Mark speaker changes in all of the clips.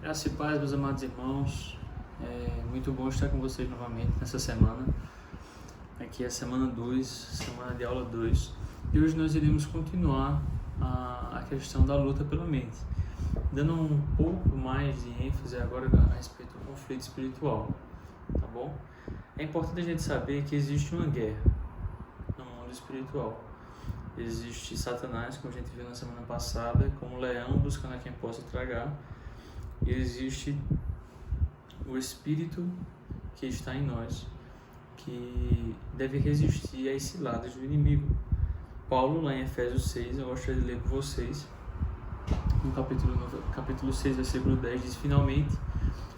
Speaker 1: Graça e paz, meus amados irmãos. É muito bom estar com vocês novamente nessa semana. Aqui é a semana 2, semana de aula 2. E hoje nós iremos continuar a questão da luta pela mente, dando um pouco mais de ênfase agora a respeito do conflito espiritual, tá bom? É importante a gente saber que existe uma guerra no mundo espiritual. Existe Satanás, como a gente viu na semana passada, como um leão buscando a quem possa tragar. E existe o Espírito que está em nós, que deve resistir às ciladas do inimigo. Paulo, lá em Efésios 6, eu gostaria de ler com vocês, no capítulo 6, versículo 10, diz: finalmente,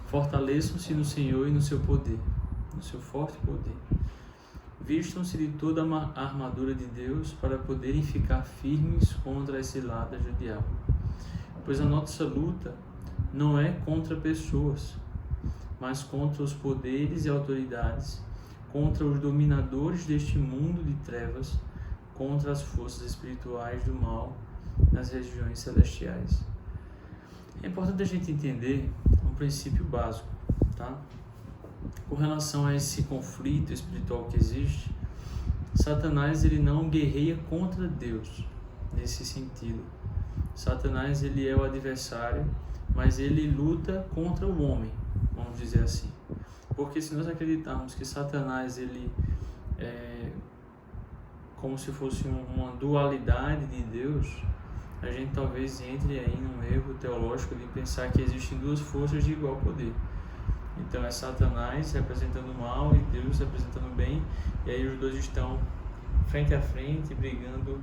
Speaker 1: fortaleçam-se no Senhor e no seu poder, no seu forte poder. Vistam-se de toda a armadura de Deus para poderem ficar firmes contra as ciladas do diabo. Pois a nossa luta não é contra pessoas, mas contra os poderes e autoridades, contra os dominadores deste mundo de trevas, contra as forças espirituais do mal nas regiões celestiais. É importante a gente entender um princípio básico, tá? Com relação a esse conflito espiritual que existe, Satanás ele não guerreia contra Deus nesse sentido. Satanás ele é o adversário, mas ele luta contra o homem, vamos dizer assim. Porque se nós acreditarmos que Satanás ele é como se fosse uma dualidade de Deus, a gente talvez entre aí num erro teológico de pensar que existem duas forças de igual poder. Então é Satanás representando o mal e Deus representando o bem, e aí os dois estão frente a frente, brigando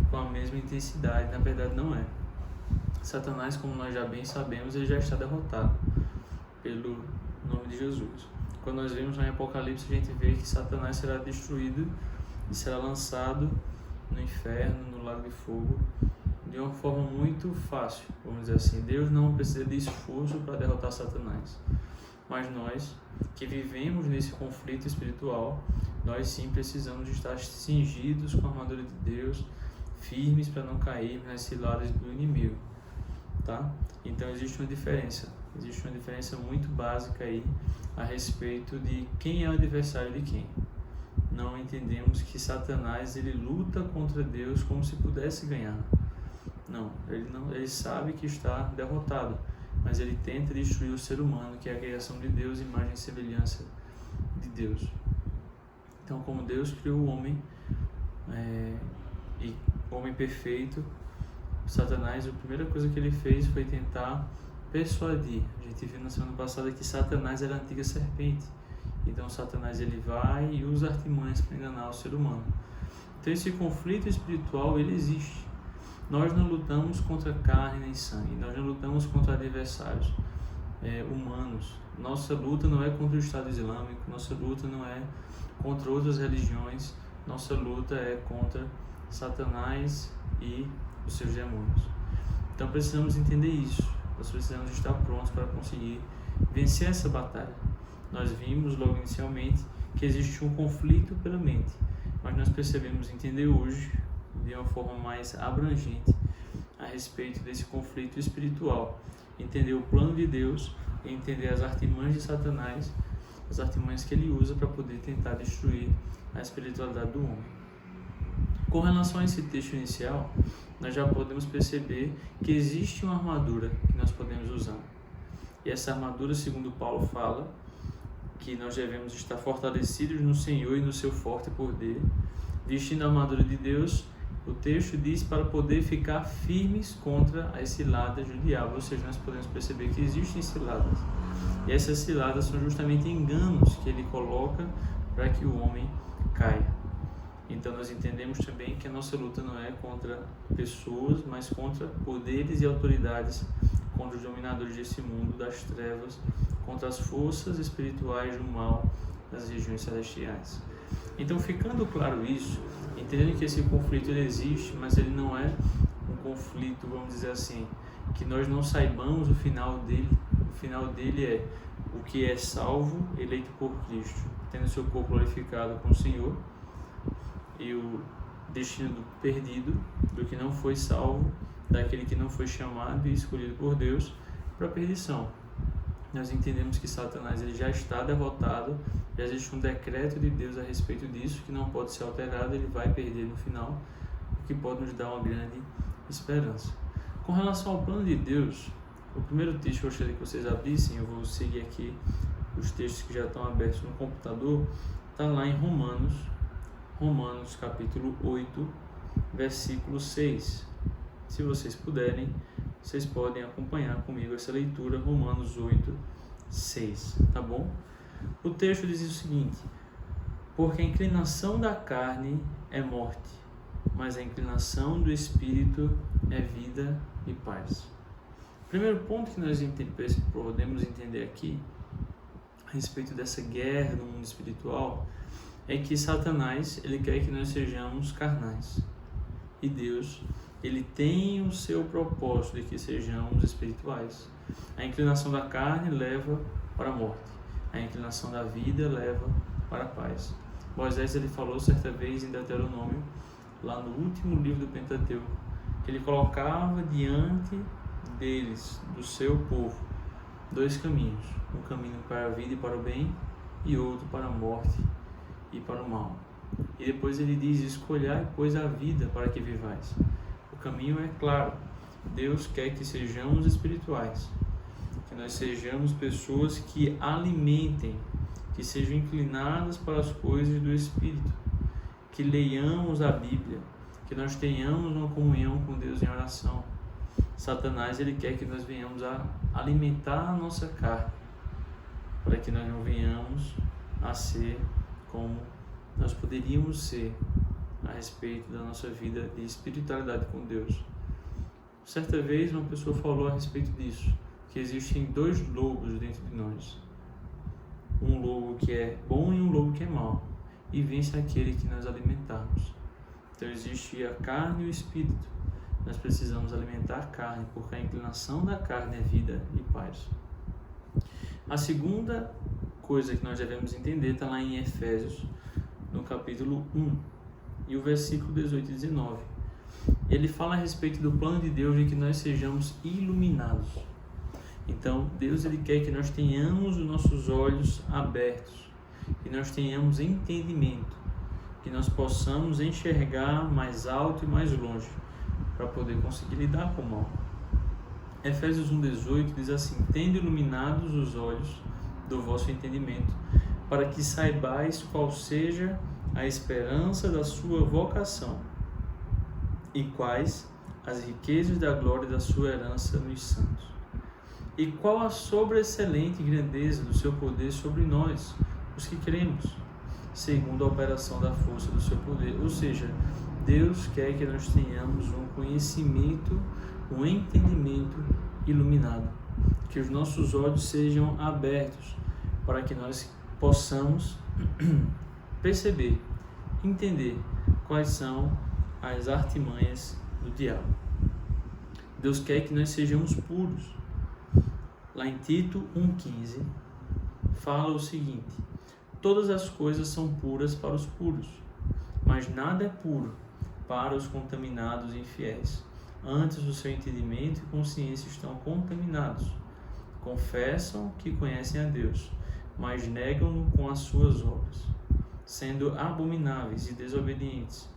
Speaker 1: com a mesma intensidade. Na verdade não é. Satanás, como nós já bem sabemos, ele já está derrotado pelo nome de Jesus. Quando nós vemos lá em Apocalipse, a gente vê que Satanás será destruído e será lançado no inferno, no lago de fogo, de uma forma muito fácil, vamos dizer assim. Deus não precisa de esforço para derrotar Satanás, mas nós que vivemos nesse conflito espiritual, nós sim precisamos estar cingidos com a armadura de Deus, firmes para não cair nas ciladas do inimigo. Tá? Então existe uma diferença muito básica aí a respeito de quem é o adversário de quem. Não entendemos que Satanás ele luta contra Deus como se pudesse ganhar. Não, ele sabe que está derrotado, mas ele tenta destruir o ser humano, que é a criação de Deus, imagem e semelhança de Deus. Então, como Deus criou o homem, e o homem perfeito, Satanás, a primeira coisa que ele fez foi tentar persuadir. A gente viu na semana passada que Satanás era a antiga serpente. Então Satanás ele vai e usa artimanhas para enganar o ser humano. Então esse conflito espiritual ele existe. Nós não lutamos contra carne nem sangue. Nós não lutamos contra adversários humanos. Nossa luta não é contra o Estado Islâmico. Nossa luta não é contra outras religiões. Nossa luta é contra Satanás e os seus demônios. Então precisamos entender isso. Nós precisamos estar prontos para conseguir vencer essa batalha. Nós vimos logo inicialmente que existe um conflito pela mente, mas nós percebemos entender hoje de uma forma mais abrangente a respeito desse conflito espiritual, entender o plano de Deus e entender as artimanhas de Satanás, as artimanhas que ele usa para poder tentar destruir a espiritualidade do homem. Com relação a esse texto inicial, nós já podemos perceber que existe uma armadura que nós podemos usar. E essa armadura, segundo Paulo fala, que nós devemos estar fortalecidos no Senhor e no seu forte poder, vestindo a armadura de Deus. O texto diz para poder ficar firmes contra as ciladas do diabo, ou seja, nós podemos perceber que existem ciladas. E essas ciladas são justamente enganos que ele coloca para que o homem caia. Então nós entendemos também que a nossa luta não é contra pessoas, mas contra poderes e autoridades, contra os dominadores desse mundo das trevas, contra as forças espirituais do mal das regiões celestiais. Então, ficando claro isso, entendendo que esse conflito ele existe, mas ele não é um conflito, vamos dizer assim, que nós não saibamos o final dele. O final dele é o que é salvo, eleito por Cristo, tendo seu corpo glorificado com o Senhor, e o destino do perdido, do que não foi salvo, daquele que não foi chamado e escolhido por Deus para a perdição. nós entendemos que Satanás ele já está derrotado, já existe um decreto de Deus a respeito disso, que não pode ser alterado, ele vai perder no final, o que pode nos dar uma grande esperança. Com relação ao plano de Deus, o primeiro texto que eu gostaria que vocês abrissem, eu vou seguir aqui os textos que já estão abertos no computador, está lá em Romanos capítulo 8, versículo 6. Se vocês puderem, vocês podem acompanhar comigo essa leitura, Romanos 8, 6, tá bom? O texto diz o seguinte: porque a inclinação da carne é morte, mas a inclinação do Espírito é vida e paz. O primeiro ponto que nós podemos entender aqui, a respeito dessa guerra no mundo espiritual, é que Satanás, ele quer que nós sejamos carnais. E Deus, ele tem o seu propósito de que sejamos espirituais. A inclinação da carne leva para a morte. A inclinação da vida leva para a paz. Moisés, ele falou certa vez em Deuteronômio, lá no último livro do Pentateuco, que ele colocava diante deles, do seu povo, dois caminhos. Um caminho para a vida e para o bem, e outro para a morte e para o mal. E depois ele diz: escolhai, pois, a vida para que vivais. O caminho é claro. Deus quer que sejamos espirituais, que nós sejamos pessoas que alimentem, que sejam inclinadas para as coisas do Espírito, que leiamos a Bíblia, que nós tenhamos uma comunhão com Deus em oração. Satanás, ele quer que nós venhamos a alimentar a nossa carne, para que nós não venhamos a ser como nós poderíamos ser a respeito da nossa vida de espiritualidade com Deus. Certa vez uma pessoa falou a respeito disso, que existem dois lobos dentro de nós. Um lobo que é bom e um lobo que é mau, e vence aquele que nós alimentarmos. Então existe a carne e o espírito. Nós precisamos alimentar a carne, porque a inclinação da carne é vida e paz. A segunda coisa que nós devemos entender está lá em Efésios, no capítulo 1, e o versículo 18 e 19. Ele fala a respeito do plano de Deus de que nós sejamos iluminados. Então, Deus, ele quer que nós tenhamos os nossos olhos abertos, que nós tenhamos entendimento, que nós possamos enxergar mais alto e mais longe, para poder conseguir lidar com o mal. Efésios 1,18 diz assim: tendo iluminados os olhos do vosso entendimento, para que saibais qual seja a esperança da sua vocação, e quais as riquezas da glória da sua herança nos santos, e qual a sobreexcelente grandeza do seu poder sobre nós, os que cremos, segundo a operação da força do seu poder. Ou seja, Deus quer que nós tenhamos um conhecimento, um entendimento iluminado, que os nossos olhos sejam abertos para que nós possamos perceber, entender quais são as artimanhas do diabo. Deus quer que nós sejamos puros. Lá em Tito 1,15 fala o seguinte: todas as coisas são puras para os puros, mas nada é puro para os contaminados e infiéis. Antes o seu entendimento e consciência estão contaminados. Confessam que conhecem a Deus, mas negam-no com as suas obras, sendo abomináveis e desobedientes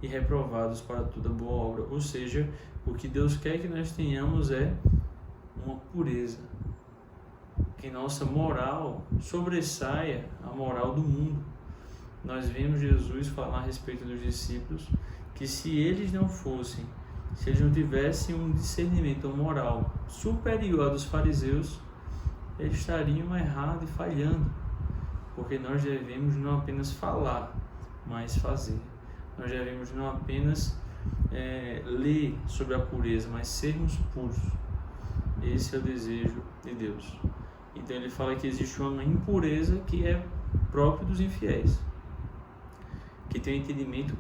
Speaker 1: e reprovados para toda boa obra. Ou seja, o que Deus quer que nós tenhamos é uma pureza, que nossa moral sobressaia a moral do mundo. Nós vemos Jesus falar a respeito dos discípulos que se eles não tivessem um discernimento moral superior ao dos fariseus, eles estariam errados e falhando, porque nós devemos não apenas falar, mas fazer. Nós devemos não apenas ler sobre a pureza, mas sermos puros. Esse é o desejo de Deus. Então ele fala que existe uma impureza que é própria dos infiéis, que tem um entendimento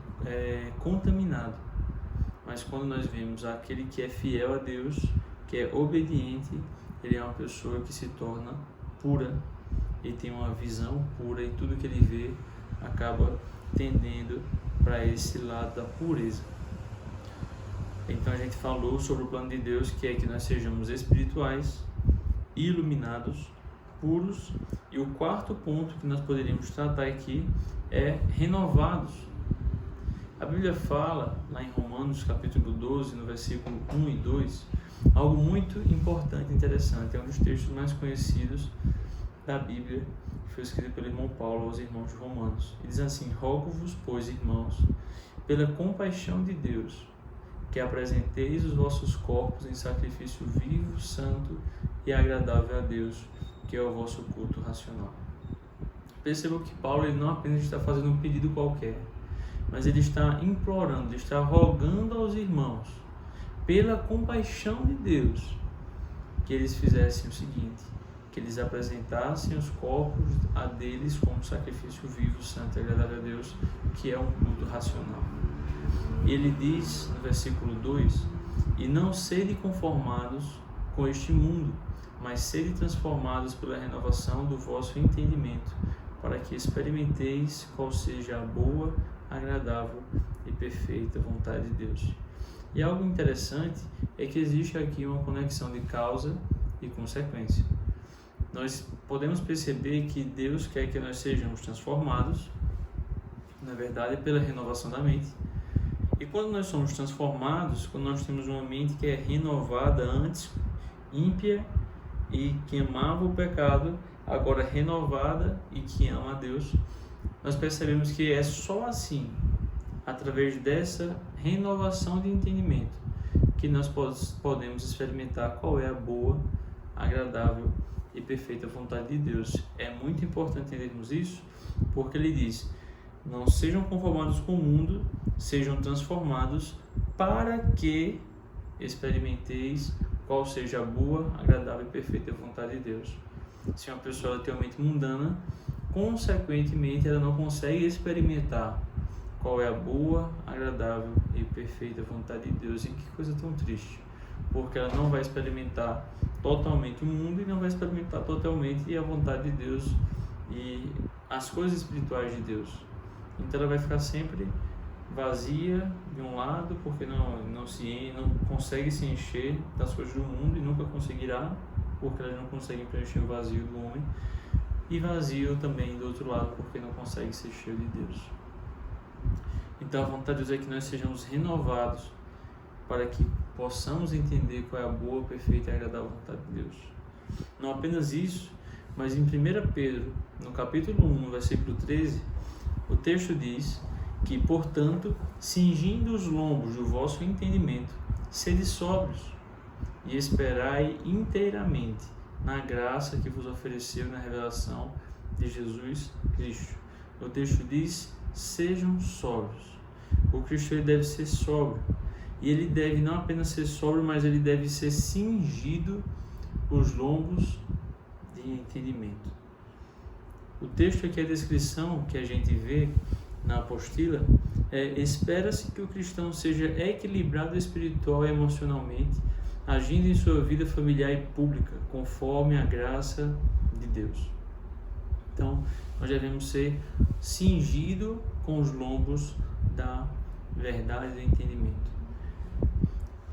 Speaker 1: contaminado. Mas quando nós vemos aquele que é fiel a Deus, que é obediente, ele é uma pessoa que se torna pura e tem uma visão pura, e tudo que ele vê acaba tendendo para esse lado da pureza. Então a gente falou sobre o plano de Deus, que é que nós sejamos espirituais, iluminados, puros. E o quarto ponto que nós poderíamos tratar aqui é renovados. A Bíblia fala, lá em Romanos capítulo 12, no versículo 1 e 2, algo muito importante e interessante. É um dos textos mais conhecidos da Bíblia, que foi escrito pelo irmão Paulo aos irmãos de Romanos. Ele diz assim: rogo-vos, pois, irmãos, pela compaixão de Deus, que apresenteis os vossos corpos em sacrifício vivo, santo e agradável a Deus, que é o vosso culto racional. Percebam que Paulo ele não apenas está fazendo um pedido qualquer, mas ele está implorando, ele está rogando aos irmãos, pela compaixão de Deus, que eles fizessem o seguinte: que eles apresentassem os corpos a deles como sacrifício vivo, santo e agradável a Deus, que é um culto racional. Ele diz no versículo 2: e não sede conformados com este mundo, mas sede transformados pela renovação do vosso entendimento, para que experimenteis qual seja a boa, agradável e perfeita vontade de Deus. E algo interessante é que existe aqui uma conexão de causa e consequência. Nós podemos perceber que Deus quer que nós sejamos transformados, na verdade, pela renovação da mente. E quando nós somos transformados, quando nós temos uma mente que é renovada antes, ímpia e que amava o pecado, agora renovada e que ama a Deus, nós percebemos que é só assim, através dessa renovação de entendimento, que nós podemos experimentar qual é a boa, agradável e perfeita vontade de Deus. É muito importante entendermos isso, porque ele diz: não sejam conformados com o mundo, sejam transformados para que experimenteis qual seja a boa, agradável e perfeita vontade de Deus. Se uma pessoa tem uma mente mundana, consequentemente ela não consegue experimentar qual é a boa, agradável e perfeita vontade de Deus. E que coisa tão triste, porque ela não vai experimentar totalmente o mundo e não vai experimentar totalmente a vontade de Deus e as coisas espirituais de Deus. Então ela vai ficar sempre vazia de um lado, porque não consegue se encher das coisas do mundo e nunca conseguirá, porque elas não conseguem preencher o vazio do homem, e vazio também do outro lado, porque não consegue ser cheio de Deus. Então a vontade de Deus é que nós sejamos renovados para que possamos entender qual é a boa, perfeita e agradável vontade de Deus. Não apenas isso, mas em 1 Pedro, no capítulo 1, no versículo 13, o texto diz que, portanto, cingindo os lombos do vosso entendimento, sede sóbrios e esperai inteiramente na graça que vos ofereceu na revelação de Jesus Cristo. O texto diz: sejam sóbrios. O cristão deve ser sóbrio. E ele deve não apenas ser sóbrio, mas ele deve ser cingido os lombos de entendimento. O texto aqui, a descrição que a gente vê na apostila é: espera-se que o cristão seja equilibrado espiritual e emocionalmente, agindo em sua vida familiar e pública, conforme a graça de Deus. Então, nós devemos ser cingidos com os lombos da verdade e do entendimento.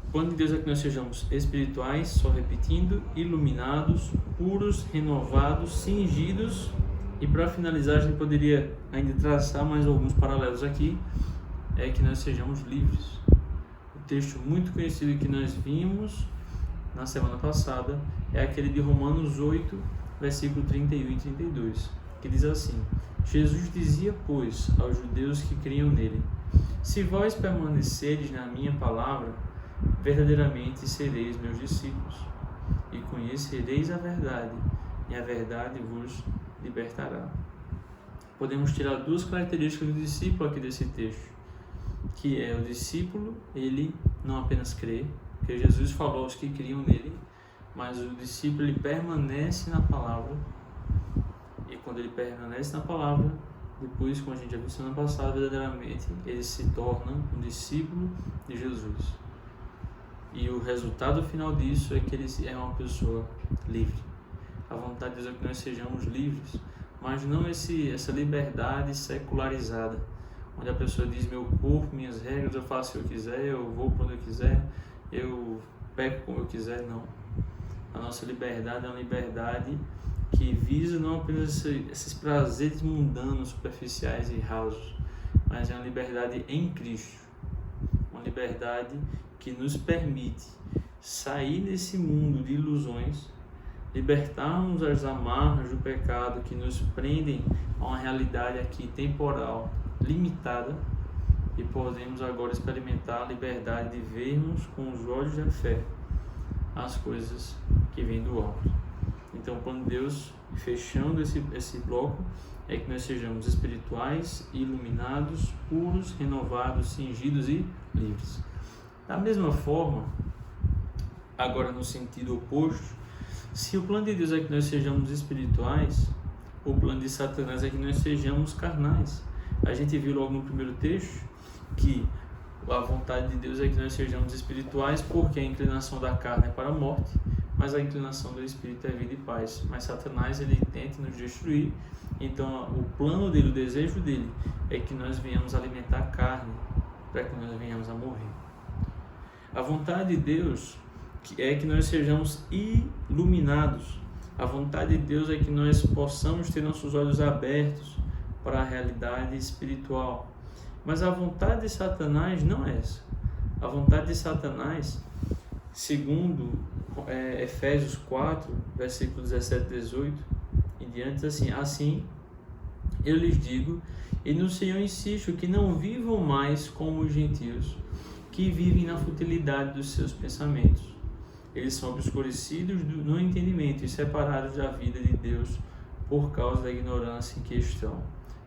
Speaker 1: O plano de Deus é que nós sejamos espirituais, só repetindo, iluminados, puros, renovados, cingidos. E para finalizar, a gente poderia ainda traçar mais alguns paralelos aqui, é que nós sejamos livres. O texto muito conhecido que nós vimos na semana passada é aquele de Romanos 8, versículo 31 e 32, que diz assim: Jesus dizia, pois, aos judeus que criam nele: se vós permaneceres na minha palavra, verdadeiramente sereis meus discípulos, e conhecereis a verdade, e a verdade vos libertará. Podemos tirar duas características do discípulo aqui desse texto, que é: o discípulo, ele não apenas crê, porque Jesus falou aos que criam nele, mas o discípulo, ele permanece na palavra, e quando ele permanece na palavra, depois, como a gente já viu semana passada, verdadeiramente ele se torna um discípulo de Jesus. E o resultado final disso é que ele é uma pessoa livre. A vontade de Deus é que nós sejamos livres, mas não essa liberdade secularizada, onde a pessoa diz: meu corpo, minhas regras, eu faço o que eu quiser, eu vou quando eu quiser, eu peco como eu quiser. Não. A nossa liberdade é uma liberdade que visa não apenas esses prazeres mundanos, superficiais e rasos, mas é uma liberdade em Cristo. Uma liberdade que nos permite sair desse mundo de ilusões, libertarmos as amarras do pecado que nos prendem a uma realidade aqui temporal, limitada, e podemos agora experimentar a liberdade de vermos com os olhos da fé as coisas que vêm do alto. Então, o plano de Deus, fechando esse bloco, é que nós sejamos espirituais, iluminados, puros, renovados, cingidos e livres. Da mesma forma, agora no sentido oposto, se o plano de Deus é que nós sejamos espirituais, o plano de Satanás é que nós sejamos carnais. A gente viu logo no primeiro texto que a vontade de Deus é que nós sejamos espirituais, porque a inclinação da carne é para a morte, mas a inclinação do Espírito é vida e paz. Mas Satanás, ele tenta nos destruir. Então o plano dele, o desejo dele é que nós venhamos alimentar a carne, para que nós venhamos a morrer. A vontade de Deus é que nós sejamos iluminados. A vontade de Deus é que nós possamos ter nossos olhos abertos para a realidade espiritual. Mas a vontade de Satanás não é essa. A vontade de Satanás, segundo Efésios 4, versículos 17 e 18, e diante, assim eu lhes digo, e no Senhor insisto, que não vivam mais como os gentios, que vivem na futilidade dos seus pensamentos. Eles são obscurecidos no entendimento e separados da vida de Deus por causa da ignorância em que estão,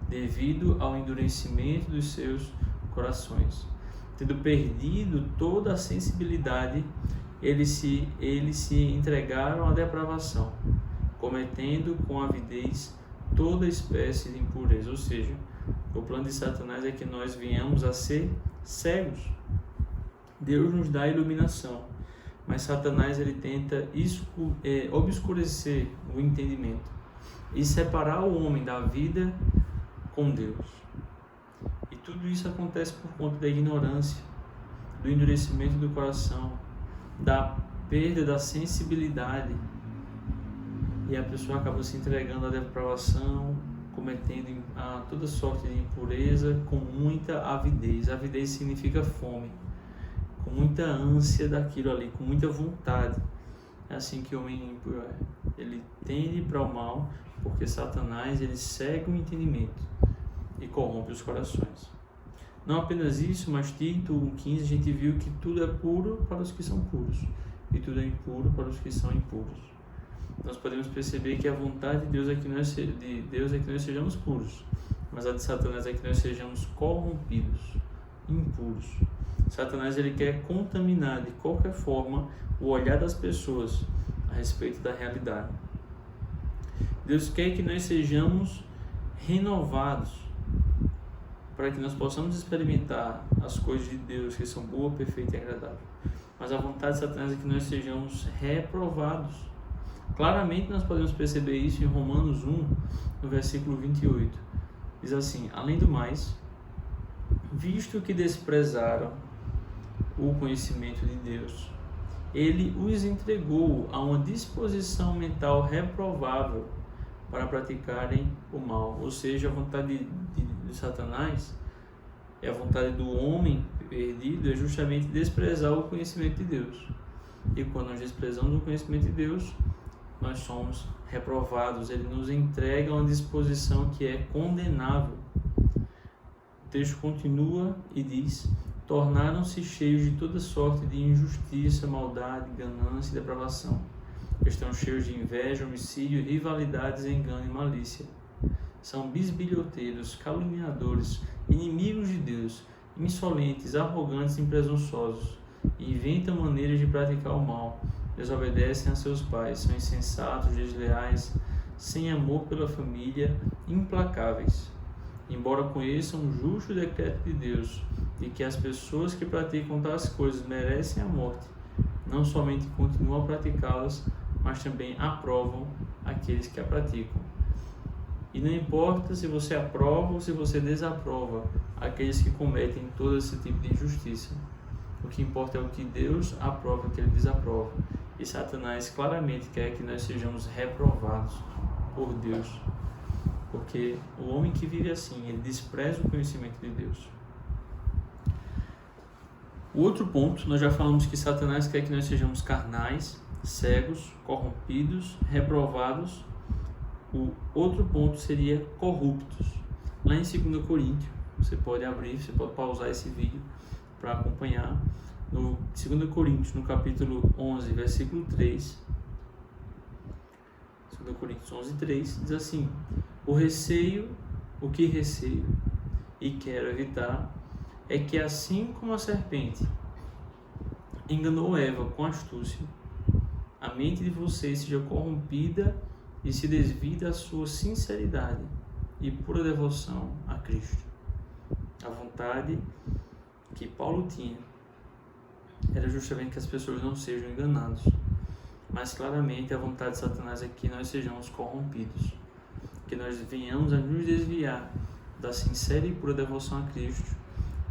Speaker 1: devido ao endurecimento dos seus corações. Tendo perdido toda a sensibilidade, eles se entregaram à depravação, cometendo com avidez toda espécie de impureza. Ou seja, o plano de Satanás é que nós venhamos a ser cegos. Deus nos dá iluminação, mas Satanás, ele tenta obscurecer o entendimento e separar o homem da vida com Deus. E tudo isso acontece por conta da ignorância, do endurecimento do coração, da perda da sensibilidade, e a pessoa acaba se entregando à depravação, cometendo toda sorte de impureza com muita avidez. Avidez significa fome, com muita ânsia daquilo ali, com muita vontade. É assim que o homem ímpio é. Ele tende para o mal, porque Satanás, ele cega o entendimento e corrompe os corações. Não apenas isso, mas Tito 1,15, a gente viu que tudo é puro para os que são puros e tudo é impuro para os que são impuros. Nós podemos perceber que a vontade de Deus é que nós sejamos puros, mas a de Satanás é que nós sejamos corrompidos, impuros. Satanás, ele quer contaminar de qualquer forma o olhar das pessoas a respeito da realidade. Deus quer que nós sejamos renovados, para que nós possamos experimentar as coisas de Deus que são boa, perfeita e agradável. Mas a vontade de Satanás é que nós sejamos reprovados. Claramente nós podemos perceber isso em Romanos 1, no versículo 28. Diz assim: além do mais, visto que desprezaram o conhecimento de Deus, ele os entregou a uma disposição mental reprovável para praticarem o mal. Ou seja, a vontade de Satanás, a vontade do homem perdido, é justamente desprezar o conhecimento de Deus. E quando nós desprezamos o conhecimento de Deus, nós somos reprovados. Ele nos entrega a uma disposição que é condenável. O texto continua e diz: tornaram-se cheios de toda sorte de injustiça, maldade, ganância e depravação. Estão cheios de inveja, homicídio, rivalidades, engano e malícia. São bisbilhoteiros, caluniadores, inimigos de Deus, insolentes, arrogantes e presunçosos. Inventam maneiras de praticar o mal, desobedecem a seus pais, são insensatos, desleais, sem amor pela família, implacáveis. Embora conheçam o justo decreto de Deus e que as pessoas que praticam tais coisas merecem a morte, não somente continuam a praticá-las, mas também aprovam aqueles que a praticam. E não importa se você aprova ou se você desaprova aqueles que cometem todo esse tipo de injustiça. O que importa é o que Deus aprova e o que Ele desaprova. E Satanás claramente quer que nós sejamos reprovados por Deus, porque o homem que vive assim, ele despreza o conhecimento de Deus. O outro ponto, nós já falamos que Satanás quer que nós sejamos carnais, cegos, corrompidos, reprovados. O outro ponto seria corruptos. Lá em 2 Coríntios, você pode abrir, você pode pausar esse vídeo para acompanhar. No 2 Coríntios, no capítulo 11, versículo 3, 2 Coríntios 11, 3, diz assim: o que receio e quero evitar é que, assim como a serpente enganou Eva com astúcia, a mente de vocês seja corrompida e se desvie da sua sinceridade e pura devoção a Cristo. A vontade que Paulo tinha era justamente que as pessoas não sejam enganadas, mas claramente a vontade de Satanás é que nós sejamos corrompidos, que nós venhamos a nos desviar da sincera e pura devoção a Cristo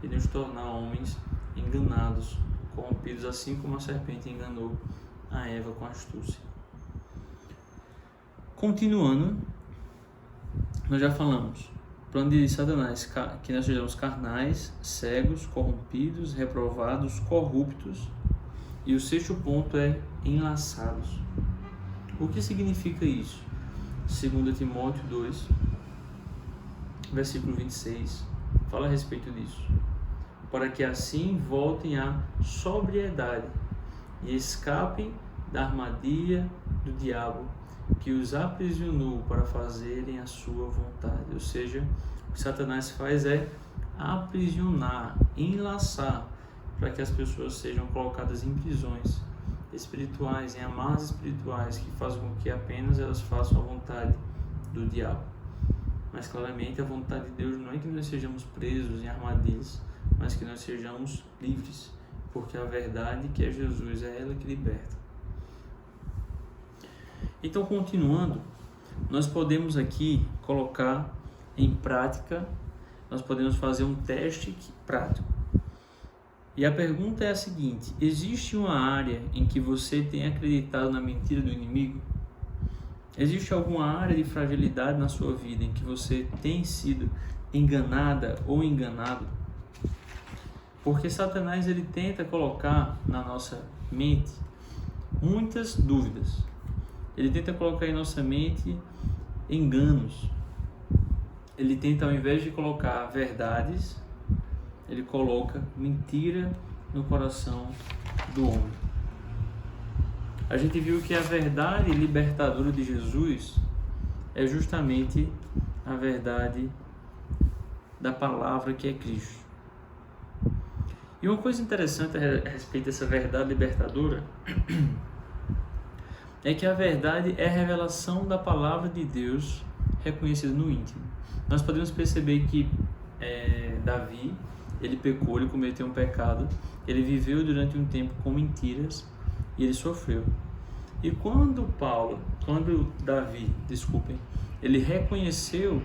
Speaker 1: e nos tornar homens enganados, corrompidos, assim como a serpente enganou a Eva com astúcia. Continuando, nós já falamos, plano de Satanás, que nós sejamos carnais, cegos, corrompidos, reprovados, corruptos. E o sexto ponto é enlaçados. O que significa isso? 2 Timóteo 2, versículo 26, fala a respeito disso. Para que assim voltem à sobriedade e escapem da armadilha do diabo, que os aprisionou para fazerem a sua vontade. Ou seja, o que Satanás faz é aprisionar, enlaçar, para que as pessoas sejam colocadas em prisões espirituais, em amarras espirituais, que fazem com que apenas elas façam a vontade do diabo. Mas claramente a vontade de Deus não é que nós sejamos presos em armadilhas, mas que nós sejamos livres, porque a verdade, que é Jesus, é ela que liberta. Então, continuando, nós podemos aqui colocar em prática, nós podemos fazer um teste prático. E a pergunta é a seguinte: existe uma área em que você tem acreditado na mentira do inimigo? Existe alguma área de fragilidade na sua vida em que você tem sido enganada ou enganado? Porque Satanás, ele tenta colocar na nossa mente muitas dúvidas. Ele tenta colocar em nossa mente enganos. Ele tenta, ao invés de colocar verdades, ele coloca mentira no coração do homem. A gente viu que a verdade libertadora de Jesus é justamente a verdade da palavra, que é Cristo. E uma coisa interessante a respeito dessa verdade libertadora é que a verdade é a revelação da palavra de Deus reconhecida no íntimo. Nós podemos perceber que Davi, ele pecou, ele cometeu um pecado, ele viveu durante um tempo com mentiras e ele sofreu. E quando Davi, ele reconheceu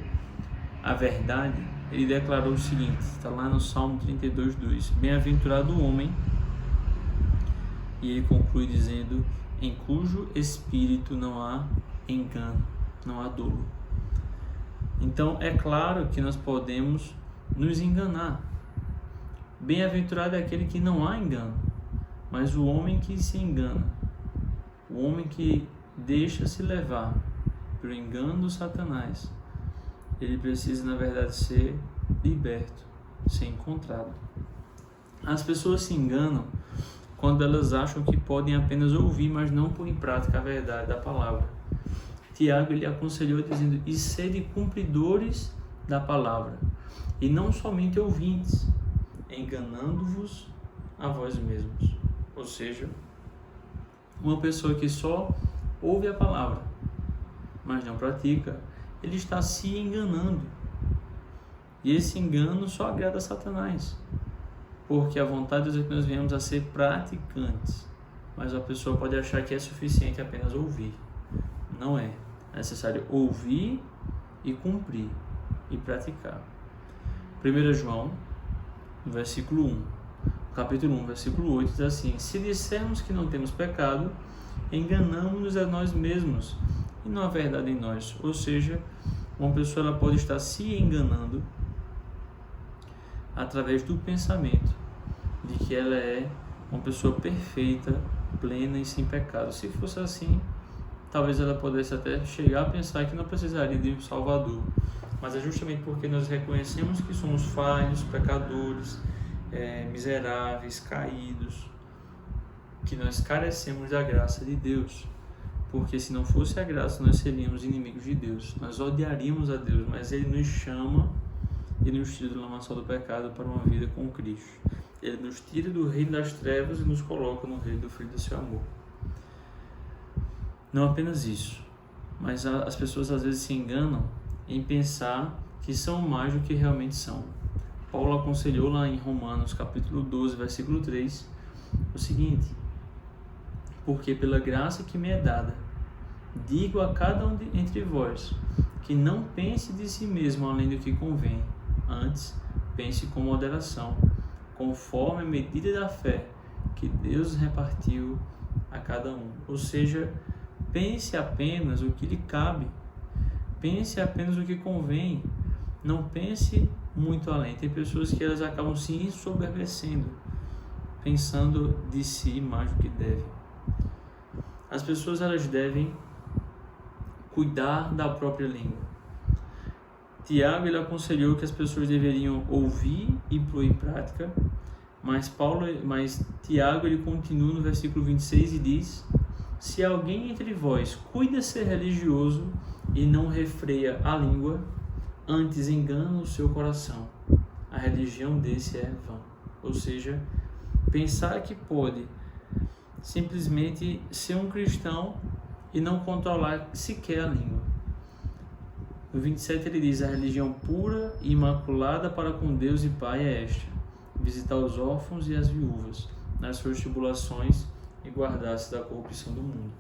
Speaker 1: a verdade, ele declarou o seguinte, está lá no Salmo 32:2, bem-aventurado o homem, e ele conclui dizendo, em cujo espírito não há engano, não há dolo. Então é claro que nós podemos nos enganar. Bem-aventurado é aquele que não há engano, mas o homem que se engana, o homem que deixa-se levar pelo engano do Satanás, ele precisa, na verdade, ser liberto, ser encontrado. As pessoas se enganam quando elas acham que podem apenas ouvir, mas não pôr em prática a verdade da palavra. Tiago, ele aconselhou dizendo, e sede cumpridores da palavra, e não somente ouvintes, enganando-vos a vós mesmos. Ou seja, uma pessoa que só ouve a palavra, mas não pratica, ele está se enganando. E esse engano só agrada a Satanás, porque a vontade de Deus é que nós venhamos a ser praticantes, mas a pessoa pode achar que é suficiente apenas ouvir. Não é. É necessário ouvir e cumprir e praticar. 1 João, no versículo 1, capítulo 1, versículo 8, diz assim, se dissermos que não temos pecado, enganamos-nos a nós mesmos e não a verdade em nós. Ou seja, uma pessoa ela pode estar se enganando através do pensamento de que ela é uma pessoa perfeita, plena e sem pecado. Se fosse assim, talvez ela pudesse até chegar a pensar que não precisaria de um Salvador. Mas é justamente porque nós reconhecemos que somos falhos, pecadores, miseráveis, caídos, que nós carecemos da graça de Deus. Porque se não fosse a graça, nós seríamos inimigos de Deus. Nós odiaríamos a Deus, mas Ele nos chama e nos tira do lamaçal do pecado para uma vida com Cristo. Ele nos tira do reino das trevas e nos coloca no reino do Filho do seu amor. Não apenas isso, mas as pessoas às vezes se enganam em pensar que são mais do que realmente são. Paulo aconselhou lá em Romanos capítulo 12, versículo 3, o seguinte: porque pela graça que me é dada, digo a cada um entre vós, que não pense de si mesmo além do que convém, antes pense com moderação, conforme a medida da fé que Deus repartiu a cada um. Ou seja, pense apenas o que lhe cabe, pense apenas o que convém, não pense muito além. Tem pessoas que elas acabam se ensoberbecendo, pensando de si mais do que devem. As pessoas elas devem cuidar da própria língua. Tiago ele aconselhou que as pessoas deveriam ouvir e pôr em prática, mas Tiago ele continua no versículo 26 e diz: se alguém entre vós cuida ser religioso e não refreia a língua, antes engana o seu coração, a religião desse é vã. Ou seja, pensar que pode simplesmente ser um cristão e não controlar sequer a língua. No 27 ele diz: a religião pura e imaculada para com Deus e Pai é esta: visitar os órfãos e as viúvas nas suas tribulações e guardar-se da corrupção do mundo.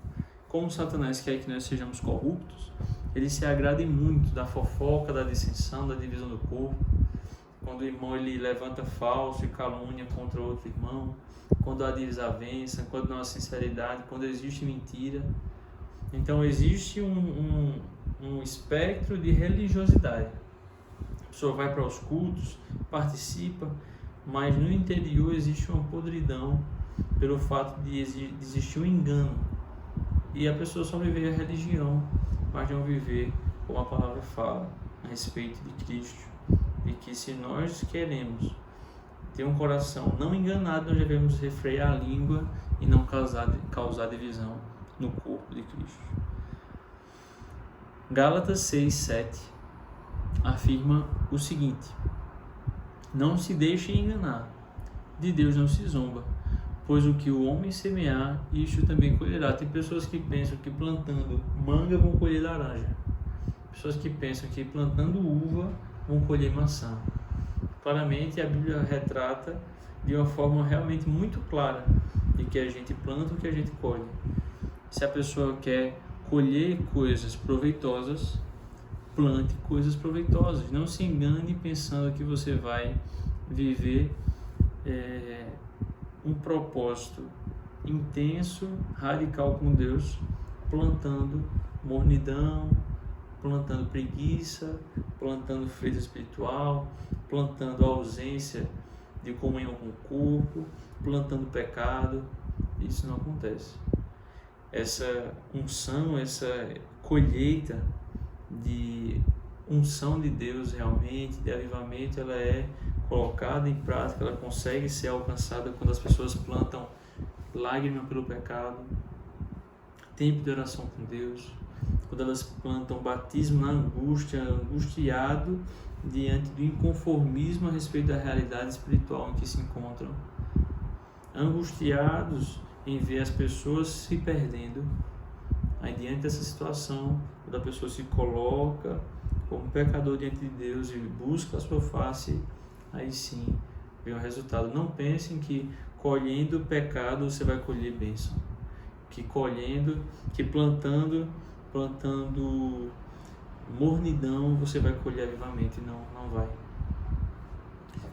Speaker 1: Como Satanás quer que nós sejamos corruptos, ele se agrada muito da fofoca, da dissensão, da divisão do corpo. Quando o irmão ele levanta falso e calúnia contra outro irmão, quando há desavença, quando não há sinceridade, quando existe mentira. Então existe um espectro de religiosidade. A pessoa vai para os cultos, participa, mas no interior existe uma podridão pelo fato de existir um engano. E a pessoa só viver a religião, mas não viver como a palavra fala a respeito de Cristo. E que se nós queremos ter um coração não enganado, nós devemos refrear a língua e não causar divisão no corpo de Cristo. Gálatas 6:7 afirma o seguinte: não se deixem enganar, de Deus não se zomba, pois o que o homem semear, isto também colherá. Tem pessoas que pensam que plantando manga vão colher laranja, pessoas que pensam que plantando uva vão colher maçã. Claramente a Bíblia retrata de uma forma realmente muito clara de que a gente planta o que a gente colhe. Se a pessoa quer colher coisas proveitosas, plante coisas proveitosas. Não se engane pensando que você vai viver um propósito intenso, radical com Deus, plantando mornidão, plantando preguiça, plantando frieza espiritual, plantando ausência de comunhão com o corpo, plantando pecado. Isso não acontece. Essa unção, essa colheita de unção de Deus realmente, de avivamento, ela é colocada em prática, ela consegue ser alcançada quando as pessoas plantam lágrima pelo pecado, tempo de oração com Deus, quando elas plantam batismo na angústia, angustiado diante do inconformismo a respeito da realidade espiritual em que se encontram, angustiados em ver as pessoas se perdendo. Aí diante dessa situação, quando a pessoa se coloca como pecador diante de Deus e busca a sua face, aí sim vem o resultado. Não pensem que colhendo pecado você vai colher bênção, que plantando mornidão você vai colher avivamento. Não vai.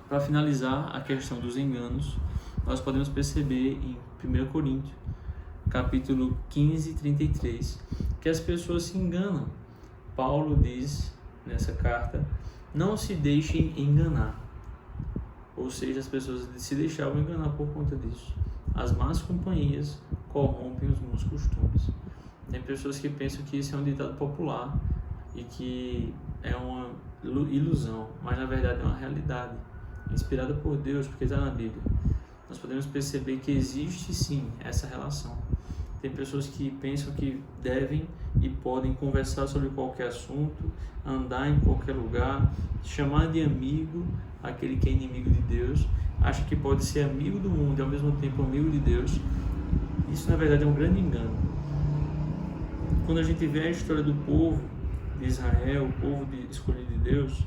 Speaker 1: Para finalizar a questão dos enganos, nós podemos perceber em 1 Coríntios, capítulo 15, 33, que as pessoas se enganam. Paulo diz nessa carta: não se deixem enganar. Ou seja, as pessoas se deixavam enganar por conta disso. As más companhias corrompem os bons costumes. Tem pessoas que pensam que isso é um ditado popular e que é uma ilusão, mas na verdade é uma realidade inspirada por Deus, porque está na Bíblia. Nós podemos perceber que existe sim essa relação. Tem pessoas que pensam que devem e podem conversar sobre qualquer assunto, andar em qualquer lugar, chamar de amigo aquele que é inimigo de Deus, acha que pode ser amigo do mundo e ao mesmo tempo amigo de Deus. Isso na verdade é um grande engano. Quando a gente vê a história do povo de Israel, o povo escolhido de Deus,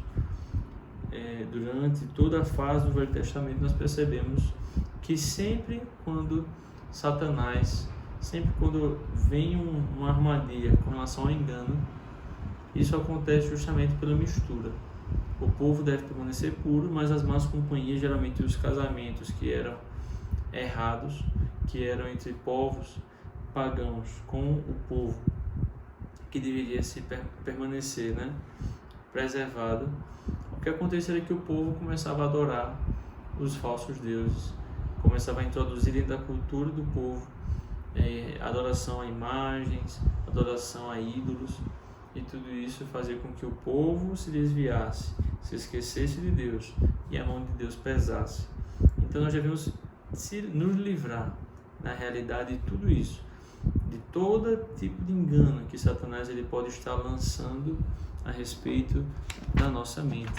Speaker 1: durante toda a fase do Velho Testamento, nós percebemos que sempre quando Satanás, sempre quando vem uma armadilha com relação ao engano, isso acontece justamente pela mistura. O povo deve permanecer puro, mas as más companhias, geralmente os casamentos que eram errados, que eram entre povos pagãos com o povo que deveria se permanecer, preservado, o que acontecia é que o povo começava a adorar os falsos deuses, começava a introduzir dentro da cultura do povo adoração a imagens, adoração a ídolos, e tudo isso fazia com que o povo se desviasse, se esquecesse de Deus e a mão de Deus pesasse. Então nós devemos nos livrar, na realidade, de tudo isso, de todo tipo de engano que Satanás ele pode estar lançando a respeito da nossa mente,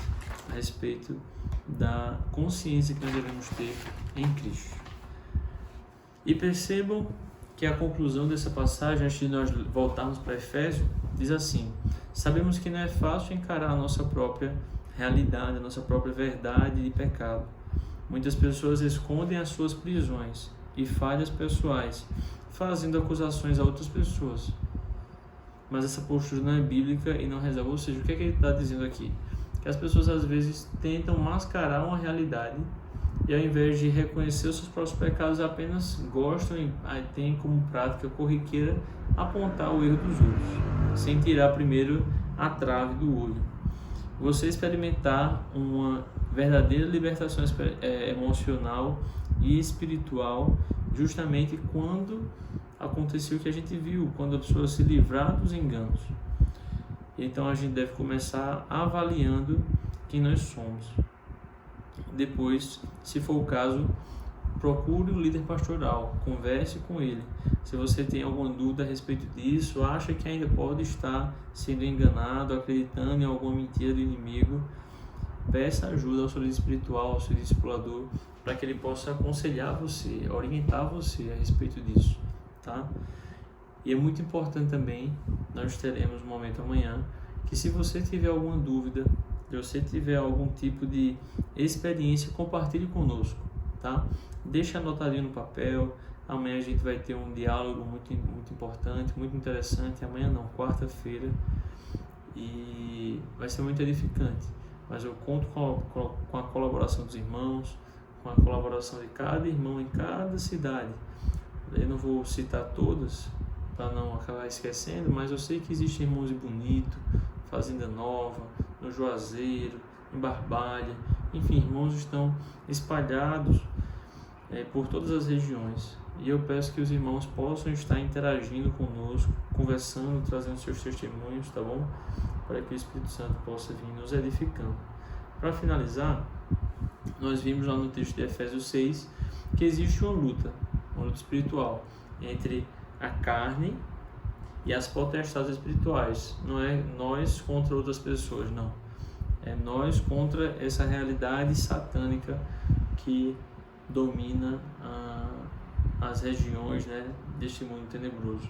Speaker 1: a respeito da consciência que nós devemos ter em Cristo. E percebam que a conclusão dessa passagem, antes de nós voltarmos para Efésios, diz assim: sabemos que não é fácil encarar a nossa própria realidade, a nossa própria verdade de pecado. Muitas pessoas escondem as suas prisões e falhas pessoais, fazendo acusações a outras pessoas. Mas essa postura não é bíblica e não resolve. Ou seja, o que é que ele está dizendo aqui? Que as pessoas às vezes tentam mascarar uma realidade e ao invés de reconhecer os seus próprios pecados, apenas gostam e têm como prática corriqueira apontar o erro dos outros, sem tirar primeiro a trave do olho. Você experimentar uma verdadeira libertação emocional e espiritual justamente quando aconteceu o que a gente viu, quando a pessoa se livrar dos enganos. Então a gente deve começar avaliando quem nós somos. Depois, se for o caso, procure o líder pastoral, converse com ele. Se você tem alguma dúvida a respeito disso, acha que ainda pode estar sendo enganado, acreditando em alguma mentira do inimigo, peça ajuda ao seu líder espiritual, ao seu discipulador, para que ele possa aconselhar você, orientar você a respeito disso, tá? E é muito importante também, nós teremos um momento amanhã, que se você tiver alguma dúvida, se você tiver algum tipo de experiência, compartilhe conosco, tá? Deixa anotadinho no papel. Amanhã a gente vai ter um diálogo muito importante, muito interessante. Amanhã não, quarta-feira, e vai ser muito edificante. Mas eu conto com a colaboração dos irmãos, com a colaboração de cada irmão em cada cidade. Eu não vou citar todas para não acabar esquecendo, mas eu sei que existem irmãos em Bonito, Fazenda Nova, no Juazeiro, em Barbalha, enfim, irmãos estão espalhados por todas as regiões, e eu peço que os irmãos possam estar interagindo conosco, conversando, trazendo seus testemunhos, tá bom? Para que o Espírito Santo possa vir nos edificando. Para finalizar, nós vimos lá no texto de Efésios 6 que existe uma luta espiritual entre a carne e as potestades espirituais. Não é nós contra outras pessoas, não. É nós contra essa realidade satânica que domina as regiões, deste mundo tenebroso.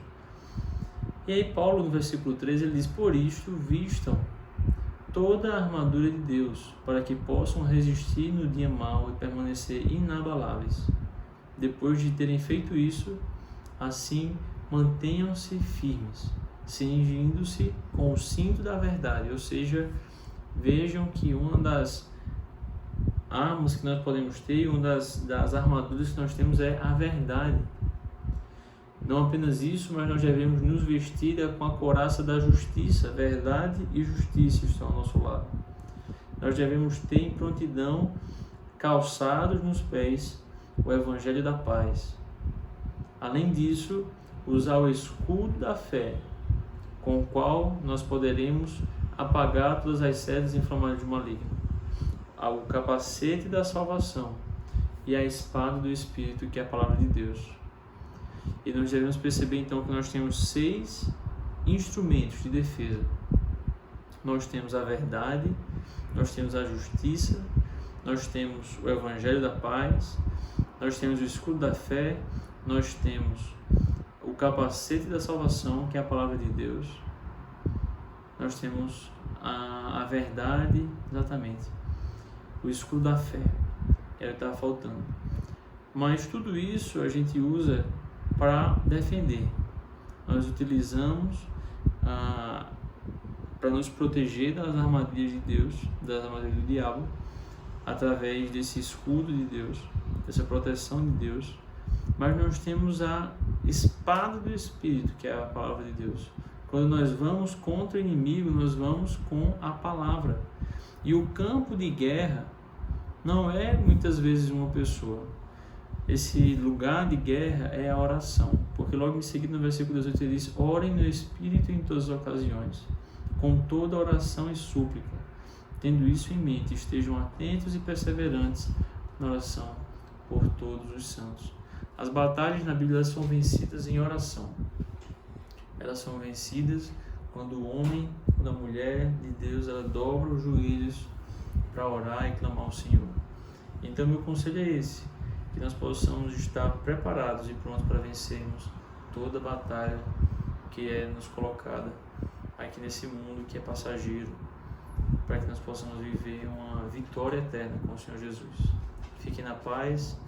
Speaker 1: E aí Paulo, no versículo 13, ele diz: por isto vistam toda a armadura de Deus, para que possam resistir no dia mau e permanecer inabaláveis. Depois de terem feito isso, assim mantenham-se firmes, cingindo-se com o cinto da verdade. Ou seja, vejam que uma das armas que nós podemos ter, uma das armaduras que nós temos é a verdade. Não apenas isso, mas nós devemos nos vestir com a couraça da justiça, verdade e justiça estão ao nosso lado. Nós devemos ter em prontidão, calçados nos pés, o Evangelho da paz. Além disso, usar o escudo da fé, com o qual nós poderemos apagar todas as setas inflamadas do maligno, o capacete da salvação e a espada do Espírito, que é a palavra de Deus. E nós devemos perceber então que nós temos 6 instrumentos de defesa. Nós temos a verdade, nós temos a justiça, nós temos o Evangelho da paz, nós temos o escudo da fé, nós temos o capacete da salvação, que é a palavra de Deus, nós temos a verdade, exatamente, o escudo da fé, que era o que estava faltando. Mas tudo isso a gente usa para defender. Nós utilizamos para nos proteger das armadilhas de Deus, das armadilhas do diabo, através desse escudo de Deus, dessa proteção de Deus. Mas nós temos a espada do Espírito, que é a palavra de Deus. Quando nós vamos contra o inimigo, nós vamos com a palavra. E o campo de guerra não é muitas vezes uma pessoa. Esse lugar de guerra é a oração, porque logo em seguida no versículo 18 ele diz: orem no Espírito em todas as ocasiões, com toda oração e súplica. Tendo isso em mente, estejam atentos e perseverantes na oração por todos os santos. As batalhas na Bíblia são vencidas em oração. Elas são vencidas quando o homem, quando a mulher de Deus, ela dobra os joelhos para orar e clamar ao Senhor. Então meu conselho é esse: que nós possamos estar preparados e prontos para vencermos toda a batalha que é nos colocada aqui nesse mundo que é passageiro, para que nós possamos viver uma vitória eterna com o Senhor Jesus. Fiquem na paz,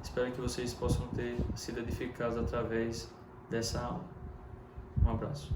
Speaker 1: espero que vocês possam ter sido edificados através dessa aula. Um abraço.